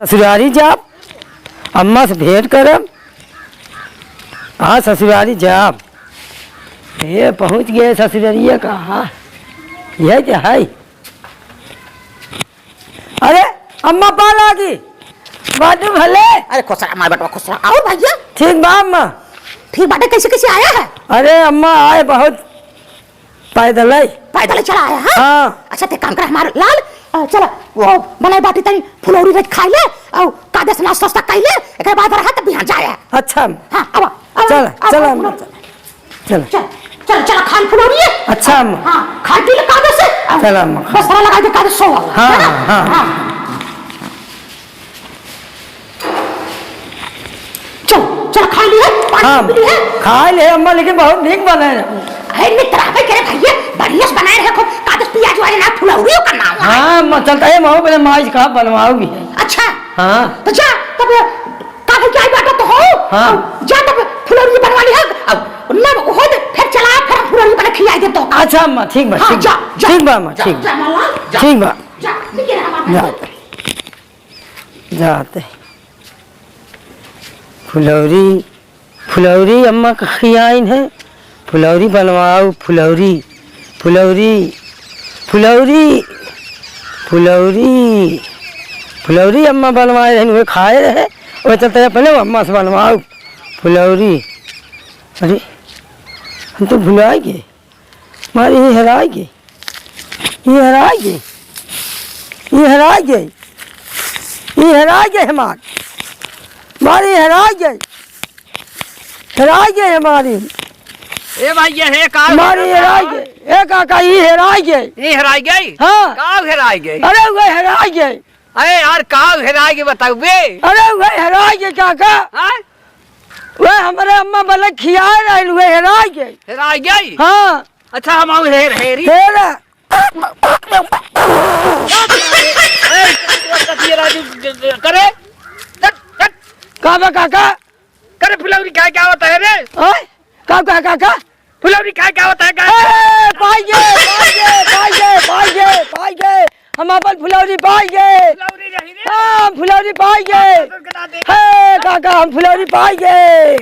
ससुरारी जाप अम्मा से भेंट करब। हाँ ससुरारी जाप ये पहुँच गए ससुरारिया कहाँ यह क्या है। अरे अम्मा पाल आ गई बाजू भले। अरे खुसरा मार बेटा खुसरा आओ भैया। ठीक बा अम्मा। ठीक बाटे कैसे कैसे आया है? अरे अम्मा आए बहुत पैदल पैदल चला आया है। हाँ अच्छा ते काम कर हमारे लाल चला वो बनाई बाटी तनी फुलौरी रख खाई ले और कादे से नाश्ता वास्ता कर ले एक बाद रहा तब यहां जाए। अच्छा हां अब चल चल अम्मा चल चल चल चल खान फुलौरी है। अच्छा अम्मा हां खा पी ले कादे से चल अम्मा बस रहा लगा दे कादे सो। हां हां चल चल खा लिए हाँ पानी पी लिए खा ले अम्मा लेकिन बहुत ठीक बने है ने तरह पे करे भैया बढ़िया से बनाए रहे खूब कागज प्याज वाले ना फुलौरी का नाम है। हाँ मैं चलता है मऊ पहले माइज का बनवाऊंगी। अच्छा हाँ तो जा तब कागज क्या बात तो हो। हाँ जा तब फुलौरी बनवा ली है अब ना हो दे फिर चला फिर फुलौरी बना खिलाई दे तो। अच्छा अम्मा ठीक बा हाँ, जा, जा, ठीक बा अम्मा ठीक जा माला जा ठीक बा जा निकल हमारे जाते जाते फुलौरी फुलौरी अम्मा का खियाइन है। फुलौरी बनवाओ फुलौरी फुलौरी फुलौरी फुलौरी फुलौरी अम्मा बनवाए रहे वे खाए रहे वो चलते अपने अम्मा से बनवाओ फुलौरी। अरे हम तो भुला गए हमारे ये हरा गए ये हरा गए ये हरा गए ये हरा गए हमारी हरा गए हमारी ए भैया हे का हमारी हेरा गए ए काका ये हेरा गए ये हेराई गई। हाँ का हेराई गई? अरे वो हेरा गए। अरे यार का हेराई गई बताओ बे। अरे वो हेरा गए काका हां वे हमारे अम्मा बले खियाए रहे वे हेरा गए। हेराई गई। हाँ अच्छा हम आऊ हेरी हेरा करे काका काका करे फुलौरी क्या होता है रे? ओए काका काका फुलौरी क्या होता है? पाई गए हम अपन फुलौरी पाई गए। फुलौरी रही रे। हाँ फुलौरी पाई गए। काका हम फुलौरी पाई गए।